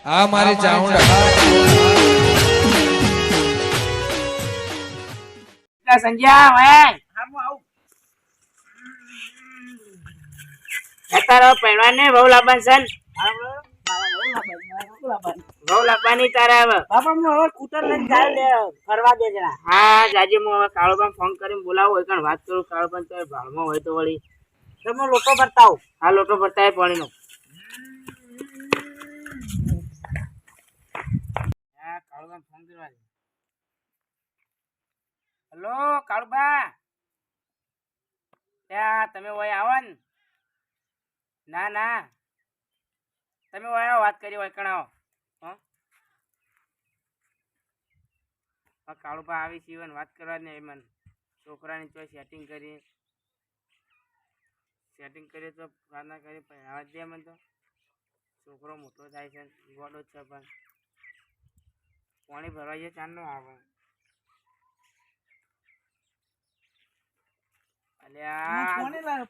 આ મારી ચાઉંડા સંજ્યા ભાઈ તારો પહેરવા ને બહુ લાવવાનું છે બહુ લાવવાની તારા હવે બાપા હું હવે સ્કૂટર લઈને જાય લે ફરવા દે જણા. હા જાજે હું હવે કાળોબાન ફોન કરીને બોલાવું હોય કારણ વાત કરું કાળોબાન તો ભાડમાં હોય તો વળી તમે લોકો બતાવો. હા લોટો ભરતા પાણીનો હા કાળોબાન ફોન કરવા દે. હેલો કાળુબા ત્યાં તમે હોય આવો ને ના ના તમે હોય વાત કરી હોય કણાવો હા કાળુબા આવી જીવન વાત કરવા ને એ મને છોકરાની તો સેટિંગ કરી તો પ્રાર્થના કરી પહેરાવા દે મને તો છોકરો મોટો થાય છે ગોડો જ છે પણ પાણી ભરવા જઈએ ચાંદનો આવે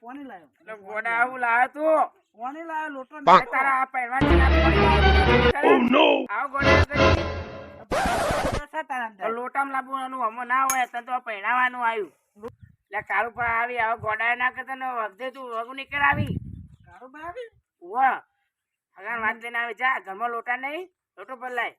પોણી લાવ્યો ગોડા આવું લાવ્યો તું પોણી લાવ્યો લોટો તારા આ પહેરવા આવો ગોડા લોટામાં લાવવાનું હમો ના હોય તને તો પહેરાવાનું આવ્યું એટલે કાળુ પર આવી આવો ગોડા ના કરતા ને વખતે તું વગુ નીકળ આવી વાહ અગાર વાત લઈને આવી જા ઘરમાં લોટા નહીં લોટો પર લાય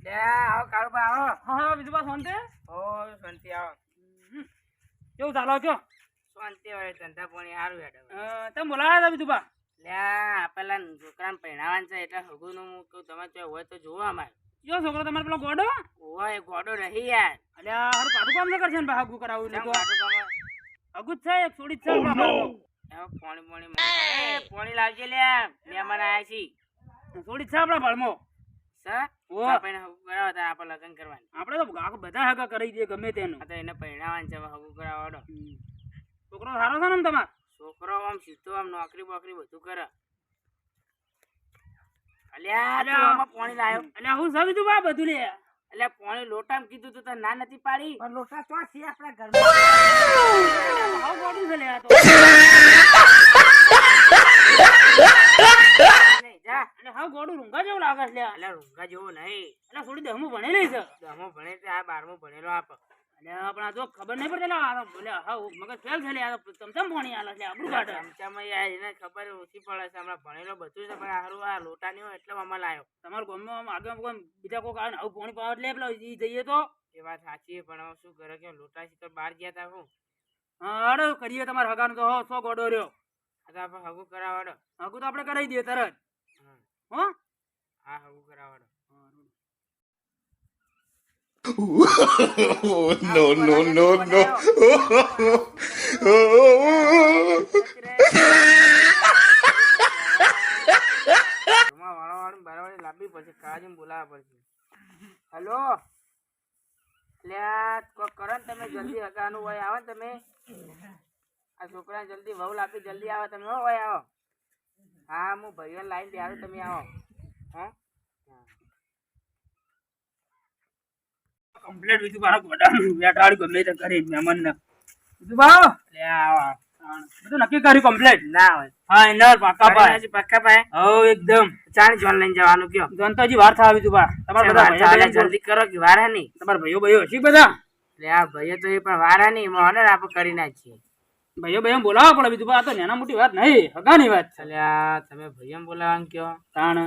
આવો કાળુબા આવો હા બીજું બસ શાંતિ ઓ શાંતિ આવો કેવું ચાલો કયો શાંતિ હોય ધંધા પાણી સારું હેડે તમે બોલાવ્યા હતા બીજું બા લ્યા પેલા છોકરાને પહેરાવાનું છે એટલે હગુનું હું કહું તમે ત્યાં હોય તો જોવા અમારે કયો છોકરો તમારે પેલો ગોડો હોય ગોડો રહી યાર અલ્યા હારું કાઢું કામ ન કરશે ને હાગુ કરાવું કેમ એટલે કાઢું તમે? હગુ જ છે એક થોડી જ છે બાપા. એમાં પાણી લાવજે લ્યા મહેમાન આયા છી થોડી જ છે આપણા ભાળમાં. સર ઓહ. આપણે હગું કરાવો તારે આપણે લગ્ન કરવાનું આપણે તો આખું બધા હગા કરી દઈએ ગમે તેનું. આ તો એને પહેરાવાનું છે હવે હગું કરાવવાનો છોકરો સારો છે ને તમારે છોકરો આમ સીધો આમ નોકરી બોકરી બધું કરે અલ્યા તું આમાં પાણી લાયો એટલે હું સમજુ બા બધું લે એટલે પાણી લોટામાં કીધું તું તો ના નથી પાડી લોટા તો છે આપણા ઘરમાં આવું ગોડું છે લે આ તો નહીં, જા એટલે હાવ ગોડું રૂંગા જેવું લાગે છે લે. એટલે રૂંગા જેવું નહીં એટલે થોડી દહમું ભણેલી છે દમો ભણે છે આ 12મું ભણેલો આપ એટલે પણ આ તો ખબર નહીં પડતી લે આ બોલે હાવ મગજ ફેલ છે લે આ તો ચમચમ પાણી આલે છે આબરૂ કાઢે. ચમચામાં યાર એને ખબર ઓછી પડે છે હમણાં ભણેલો બધું છે પણ હારું આ લોટા નહીં હોય એટલે આમાં લાયો તમારા ગામમાં આગળ કોઈ બીજા કોઈ આવે ને આવું પાણી પાવા લે પેલા ઈ જઈએ તો એ વાત સાચી પણ હવે શું કરે કે લોટા શીતળ બહાર ગયા તા હું હા હાડો કરીએ તમારે હગાનું તો હો સો ગોડો રહ્યો આ તો આપણે હગું કરાવડો હગું તો આપણે કરાવી દઈએ તરત હો હા હગું કરાવડો no no no no લાવવી પડશે કાળજી બોલાવવા પડશે હેલો કોક કરો ને તમે જલ્દી હગાનું હોય આવો ને તમે આ છોકરાને જલ્દી વહુ લાપી જલ્દી આવો તમે હો હોય આવો હા હું ભાઈઓ લાઈન દે હારું તમે આવો હા કમ્પ્લીટ બીજું મારા ગોડાનું બેટાડી ગમે તે કરી મહેમાન ને બીજું ભાવ લે આવો બધું નક્કી કર્યું કમ્પ્લીટ ના હોય હા એનર પાકા પાય પક્કા પાય હો એકદમ ચાર જોન લઈને જવાનું કયો જનતાજી વાર થા બીજું બા તમારા બધા ભાઈઓ જલ્દી કરો કે વારા નહીં તમારા ભાઈઓ હશી બધા લે આ ભાઈઓ તો એ પણ વારા નહીં મોહન આપણે કરી નાખીએ ભાઈઓ બોલાવવા પડે બીજું બા આ તો નાના મોટી વાત નહીં હગાની વાત છે. એટલે આ તમે ભાઈઓ બોલાવાનું કયો તાણ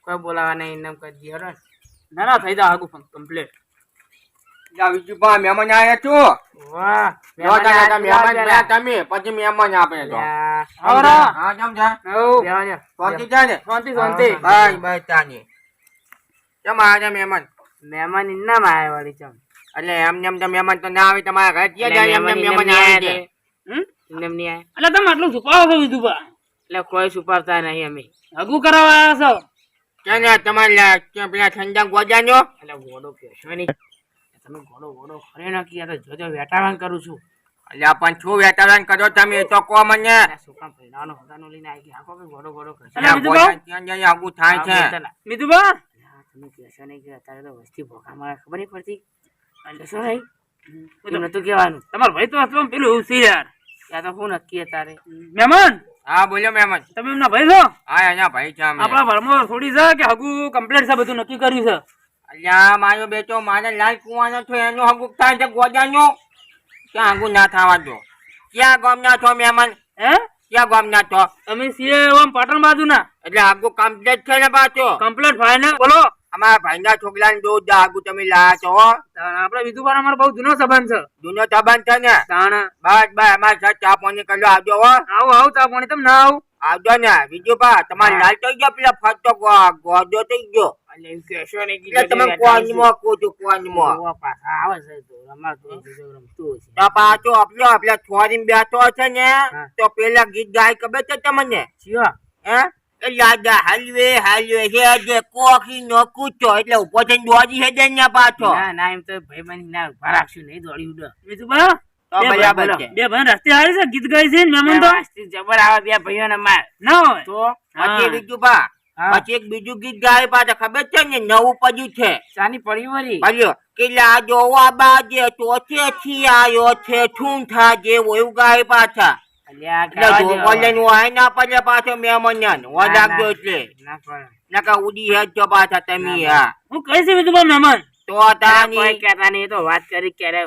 કોઈ બોલાવા નહીં એમ કરી દઈએ હરો ના ના થઈ જા આગુ કમ્પ્લીટ વિજુભા મહેમાન આયા છો વાહ મહેમાન તમે પછી મહેમાન આપે તો આવરા હા કેમ છે શાંતિ છે ને શાંતિ શાંતિ બાય બાય તાની કેમ આયા મહેમાન મહેમાન ઇન્ના માં આયા વાળી ચમ એટલે એમ તો મહેમાન તો ના આવે તમારા ઘરે ક્યાં જાય એમ મહેમાન આવે છે એમ નહીં આયા એટલે તમે આટલું છુપાવો છો બીજું બા એટલે કોઈ છુપાવતા નહીં અમે હગુ કરાવવા આવ્યા છો ક્યાં ને તમારે ક્યાં પેલા ઠંડા ગોજાનો એટલે ગોડો કહેશો નહીં તમે ગોડો ખરે નાખી આ તો જોજો વેટાવાન કરું છું એટલે પણ શું વેટારણ કરો તમે એ તો કહો મને છોકરા પહેરાવાનો હગાનો લઈને આવી ગયા આખો ગોડો કરશે એટલે બીજું બા ત્યાં જઈ આગું થાય છે બીજું બા તમે કહેશો નહીં કે અત્યારે તો વસ્તી ભોખા મારે ખબર નહીં પડતી એટલે શું નહીં તું નતું કહેવાનું તમારો ભાઈ તો આટલો પેલું એવું છે યાર. ત્યાં તો શું નક્કી તારે મહેમાન હા બોલ્યો મહેમાન. તમે એમના ભાઈ છો? હા અહીંયા ભાઈ છે અમે. આપણા ઘરમાં થોડી છે કે હગું કમ્પ્લીટ છે, બધું નક્કી કર્યું છે. અલ્યા મારો બેટો મારા લાલ કુવાનો છો એનો હગુક થાય છે ગોજાનો. ક્યાં હગું ના થવા દો. ક્યાં ગામના છો મહેમાન? હે ક્યાં ગામના છો? તમે સીએ આમ પાટણ બાજુ ના એટલે હગું કમ્પ્લીટ છે ને પાછો? કમ્પ્લીટ ફાઇનલ બોલો. અમારા ભાઈના છોકરાને દૂધ હગું તમે લાયા છો. આપડે વિધુભાઈ અમારો બહુ જૂનો સંબંધ છે. જૂનો સંબંધ છે ને? તાણ બસ બસ અમારે સાથે ચા પાણી કરજો આવજો હો. આવો આવો ચા પાણી તમે ના આવો. આવજો ને બીજું બા તમારે લાલ થઈ ગયો પેલા ફરતો ગોડો થઈ ગયો. એટલે એવું કહેશો ને એટલે તમે કોનમાં કહો છો કોનમાં. પાછા આવે છે તો અમારે તો રમતું હશે તો પાછો આપલા છોરીને બેઠો છે ને તો પેલા ગીત ગાય ખબર છે તમને? ચિયો હે એ લાદા હલવે હલવે હેડે કોખી નો કૂચો એટલે ઉભો થઈને દોડી હેડે ને પાછો. ના ના એમ તો ભાઈ બની ના ઉભા રાખશું નહીં દોડી ઉડો વિધુભાઈ તો બરાબર છે. બે ભાઈ રસ્તે આવી છે, ગીત ગાય છે ને મહેમાન તો વાસ્તી જબર આવે બે ભાઈઓને માર ના હોય તો પછી બીજું બા પછી એક બીજું ગીત ગાય પાછા ખબર છે ને નવું પડ્યું છે. ચાની પડી વળી બોલ્યો કે લાજો બાજે ટોચે થી આયો છે ઠૂં થા જેવો એવું ગાય પાછા. અલ્યા એટલે ધોકો લઈને વાય ના પડે પાછો મેમન્યાન વા લાગજો એટલે ના પડે નકા ઉડી હેડ જો પાછા તમે. હા હું કહી છે વિધુભાઈ મહેમાન તો તાની કોઈ કહેતા નહીં એ તો વાત કરી ક્યારે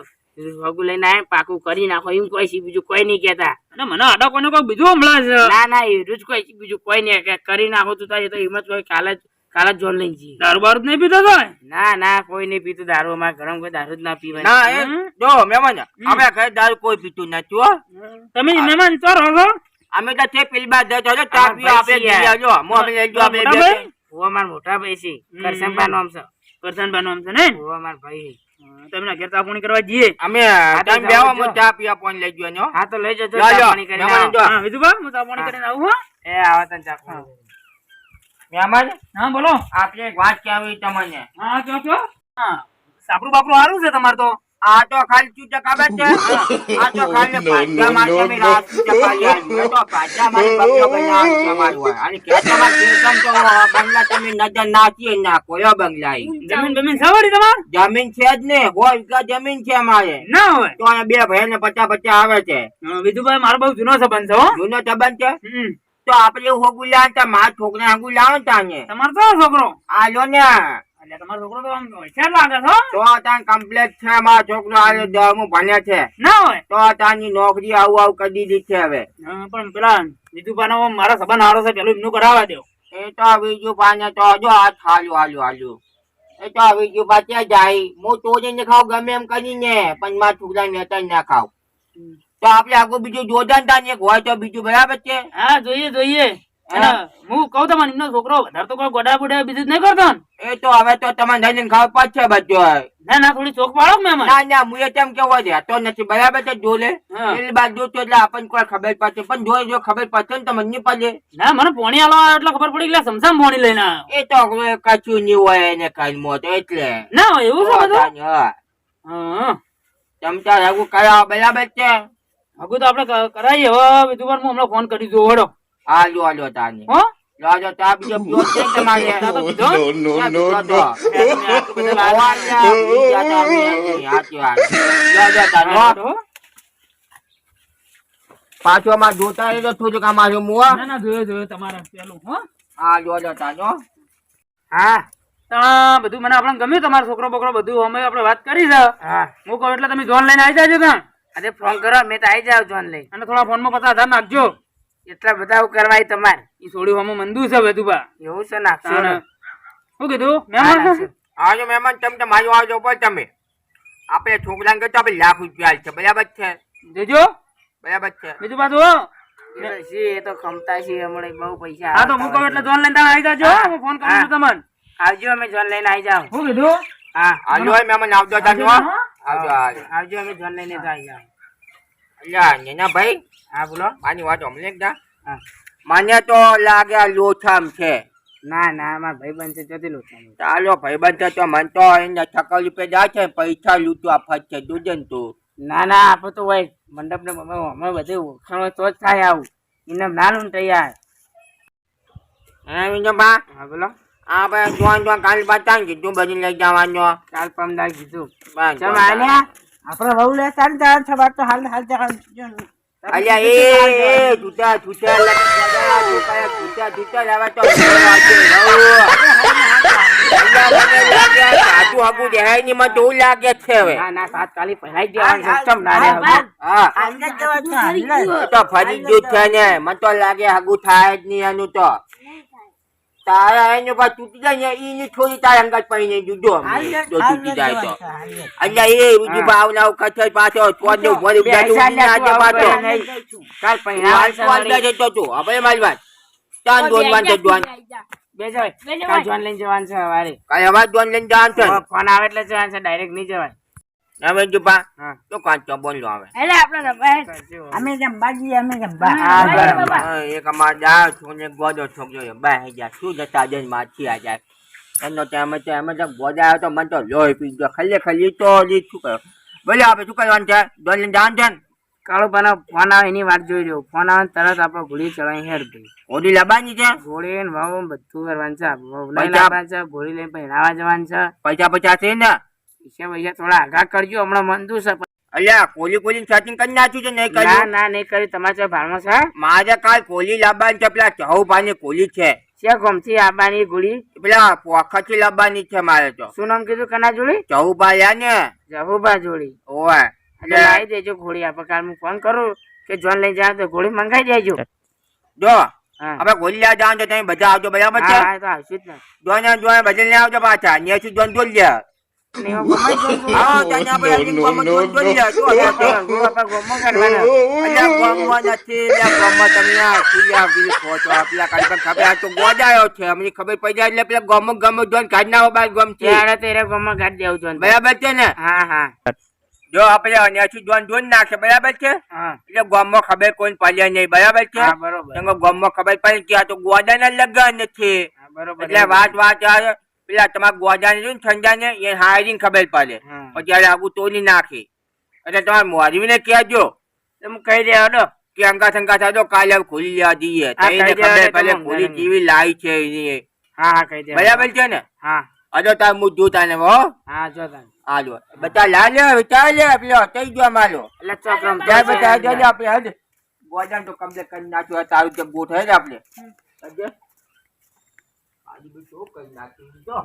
ભગું લઈને આય પાકું કરી નાખો એમ કોઈ છે બીજું કોઈ નહીં કહેતા અને મને આડા કોને કોઈ બીજું હમણાં છે. ના ના એવું જ કોઈ છે બીજું કોઈ નહીં કે કરી નાખો તું તારે તો હિંમત કોઈ કાલ જ જોન લઈને જઈએ દારૂ બારૂ જ નહીં પીતો તો? ના ના કોઈ નહીં પીતું દારૂ અમારે ઘરમાં કોઈ દારૂ જ ના પીવાય ના એ જો મેમન અમે ઘરે દારૂ કોઈ પીતું નથી હો. તમે મહેમાન ચો રહો છો? અમે તો તે પેલી બાદ ચા પીવા આપણે જઈએ જો હું અમે લઈ જો આપણે મોટા બે ભાઈ? ઓ અમાર મોટા ભાઈ છે કરસનબા નામ છે કરસનભાઈ નામ છે ને? ઓ અમાર ભાઈ તમને ઘેર ચા પાણી કરવા જઈએ. અમે તો ટાઈમ જાઓ બેવા જો. મત ચા પીવા પણ લઈ ગયો ને હો. હા તો લઈ જજો લો, ચા લો. પાણી કરીને મહેમાન આવો. જો. હા વિધુભાઈ હું ચા પાણી કરીને આવું હો. એ આવો તને ચા પાણી. મહેમાન હા બોલો. આપણે એક વાત કહેવી તમને. હા કયો હા સાપરું બાપરું સારું છે તમારે તો. આ તો ખાલી શું ખબર છે? આ તો ખાલી ભાજ્યા માટે અમે રાત ચકાલી આવ્યું. તો ભાજ્યા મારી બકરો કઈ ના આવ્યું તમારું હોય. અને ખેતરમાં ઇન્કમ તો બંગલા તમે નજર નાખીએ ના કોઈ બંગલા ઈ. જમીન બમીન સવારી તમાર? જમીન છે જ ને 100 વીઘા જમીન છે અમારે. ના હોય. તો અહીંયા બે ભાઈ ને 50 આવે છે. વિધુભાઈ મારો બહુ જૂનો સંબંધ છે હો. જૂનો સંબંધ છે હમ. તો આપડે હોગું લાવતા મારા છોકરા હાગું લાવો ને તાને તમારો તો છોકરો આલો ને એટલે તમારો છોકરો તો આમ હોશિયાર લાગે છે હો. તો તાન કમ્પ્લેટ છે મારો છોકરો આલે 10મું ભણે છે ના હોય. તો તાની નોકરી આવું કરી દીધી છે હવે. પણ પેલા વિધુભાઈ નો મારા સંબંધ સારો છે પેલું એમનું કરાવવા દો. એ તો બીજું પાને તો જો હાથ હાલ્યું એ તો બીજું પાછા જાય હું ચોરીને ખાવ ગમે એમ કરીને પણ મારા છોકરા ને ના ખાવ તો આપડે આગળ બીજું જોડાણ તાને એક હોય તો બીજું બરાબર છે. હા જોઈએ અને હું કહું તમને એમનો છોકરો વધારે તો કોઈ ગોડા બોડા બીજું જ નહીં કરતો ને? એ તો હવે તો તમારે લઈને ખાવ પડશે બધું. ના થોડી ચોક પાડો કે મહેમાન. ના હું કેમ કેવો છે તો નથી બરાબર છે જોલે હા. પેલી બાજુ જોતો એટલે આપણને કોઈ ખબર પડશે પણ જો ખબર પડશે ને તો મને નહીં પડે. ના મને પોણી આલો એટલે ખબર પડી કે સમસામ પોણી લઈને આવ્યો. એ તો હવે કશું નહીં હોય એને કઈ મોત એટલે ના હોય એવું છે બધું? હા હા ચમચા આગું કરાવો બરાબર છે. હગું તો આપડે કરાવીએ હવે વિધુભાઈ હું હમણાં ફોન કરી દઉં હડો હાલો તાની હો. લાજો ચા બીજો પીવો છે ને તમારે ચા તો પીધો? No, no, no, no. પાછો માં જોતા રહે તો થોડુંક અમારું મુવા ના જોયો તમારા પેલું હો. હા જોજો તાજો. હા તા બધું મને આપણે ગમ્યું તમારો છોકરો બોકરો બધું અમે આપણે વાત કરી છે. હા હું કહું એટલે તમે જોન લઈને આવી જાજો ત્યાં અરે ફોન કરો મેં તો આવી જાવ જોન લઈ અને થોડા ફોનમાં 50,000 નાખજો. એટલા બધા આવું કરવાય તમારે ઈ છોડી હમો મંદુ છે વેતુભા. એવું છે નાખશો ને? શું કીધું હા, મહેમાન? નાખશો. આવજો મહેમાન તમે તમારું આવજો પર તમે આપણે છોકરાને કહેતો આપણે ₹1,00,000 છે બરાબર છે દેજો બરાબર છે. બીજું બાજુ એ તો છે, એ તો ખમતા છે હમણાં બહુ પૈસા હા તો હું કહું એટલે જોન લઈને તમે આવી જાજો. હું ફોન કરું છું તમને. આવજો અમે જોન લઈને આવી જાવ શું કીધું? હા આવજો મહેમાન આવજો તાજો આવજો આવજો. આવજો અમે જોન લઈને તો આવી જાવ અલ્યા નેના ભાઈ હા બોલો મારી વાત હમણે એકદા હા મને તો લાગે લોથામ છે. ના ના મારા ભાઈ બનશે જતી લો ચાલો ભાઈબંધ છે તો મને તો એને છકલ રૂપિયા જાય છે પૈસા લૂંટવા ફરશે દુજન તું. ના ના આપો તો હોય મંડપ ને અમે બધે ઓળખાણ તો જ થાય આવું એને ના લૂંટાઈ યાર હા વિનોબા હા બોલો આ ભાઈ જોન જોન કાલ બતાવી કીધું બધું લઈ જવાનો કાલ પમદાર કીધું બસ, ચમ જોન. આલ્યા આપણે વહુ લે તારી તાર છે વાત તો હાલ હાલ અલ્યા એ છૂટા છૂટા છૂટા લાવા તો સાચું હાકું દેહાય ની મને તો લાગે જ છે હવે ના ના તાત્કાલિક પહેરાઈ જ દેવાનું છે. ચમ ના રે હવે. હા હાલને જ જવા છે હાલને જ. એ તો ફરી જ છે ને મને તો લાગે હાગું થાય જ નહીં એનું તો તારા એનું પાછું તૂટી જાય ને એની થોડી તારા અંગાત પડીને જુદો જો તૂટી જાય તો અલ્યા એ બીજું ભાવના કચ્છ પાછો ચોદ નું ભરી પૈસા લ્યા તું પાછો આવું કરે નહીં. કાલ પહેરાવાનું છે વળી. હવે મારી વાત ચાંદ દોનવાન છે દોન બેજો કાલ જોન લઈને જવાનું છે સવારે કાલે અવાજ દોન લઈને જવાનું છે ફોન આવે એટલે જવાનું છે ડાયરેક્ટ નહીં જવાય હવે જુબા હા તો કાંચો બોલો હવે એટલે આપણે રમાય. અમે જમવા જઈએ અમે જમવા હા બરાબર હા, એક અમાર દા છોને ગોદો છોકરો બાય જા શું જતા જઈને માછી આ જાય એનો ટાઈમ છે એમ તો ગોદા આવ્યો તો મને તો લોહી પી ગયો ખાલી ખાલી તો લીધ શું કર્યો બોલે આપણે શું કરવાનું છે દોન લઈને જવાનું છે ને કાળો પાનો ફોન આવે એની વાત જોઈ રહ્યો ફોન આવે ને તરત આપણે ઘોડી ચડાવી હેડ ભાઈ ઓડી લાવવાની છે ઘોડી ને વાવ બધું કરવાનું છે વહુ લઈ પૈસા- લાવવાનું છે ઘોડી લઈને પહેરાવા જવાનું છે પૈસા પૈસા છે ને પૈસા થોડા આગા કરજો હમણાં મંદુ છે અલ્યા કોલી કોલી સેટિંગ કરી નાખ્યું છે નહીં ના કર્યું ના નહીં કરી તમારે છે ભાડમાં છે મારે કાલ કોલી લાવવાની છે પેલા ચહુભાની કોલી છે છે ગમથી આબાની ઘોડી પેલા પોખતથી લાવવાની છે મારે તો શું નામ કીધું કના જોડી ચહુભા યા ને જહુબા જોડી ઓવે એટલે લાવી દેજો ઘોડી આપણે કાલ હું ફોન કરું કે જોન લઈ જાય તો ઘોડી મંગાઈ દેજો જો હા હવે ગોલી લેવા જવાનું તો તમે બધા આવજો બરાબર છે હા તો આવશું જ ને જોન બદલ ને આવજો પાછા ન્યાથી જોન જોઈ લે ને એમાં ગમાઈ જજો. હા ત્યાં આપણે એની ગોમાં જોન જોઈ લે જો હવે તો. ઘોડો આપણે ગોમો કાઢવાનો. અલ્યા ગોમાં નથી લે ગોમાં તમે આ ખુલ્યા ગીરી ખો છો પેલા કાલ પર ખબર આ તો ગોજાયો છે અમને ખબર પડી જાય એટલે પેલા ગોમો જોન કાઢ નાખો બાર ગોમ છે ત્યારે તેરે ગોમો કાઢી દેવું જોન. બરાબર છે ને હા હા જો આપણે અહીંયાથી જોન જોઈ નાખે બરાબર છે હા એટલે ગોમમાં ખબર કોઈ પડ્યા નહીં બરાબર છે હા બરોબર તમે ગોમમાં ખબર પડી કે આ તો ગોદાના લગન નથી હા, બરોબર એટલે વાત આવે પેલા તમારા ગોદાને જોઈને ઠંડા ને એ હારીને ખબર પડે હા. પછી જયારે આગું તોડી નાખી એટલે તમારે મોરવીને કહેજો તો હું કહી દે હડો કે અંકા થંકા થાય કાલે હવે ખોલી લેવા દઈએ હા, તો એને કહી દેવા ખબર દે પડે તો ખોલી મને. કેવી લાવી છે એની હા હા કહી દે બરાબર છે ને હા અજો તાર હું જોતા ને હો હા જો તાન હાલો બધા લા લે વિચાર લે પેલો થઈ ગયો મારો એટલે ચોકરમ જાય બધા જાય આપણે હજ ગોદાન તો કમ્પ્લીટ કરી નાખ્યું તારું તો ગોઠ હે ને આપણે હજે આજી બી શું કરી નાખ્યું જો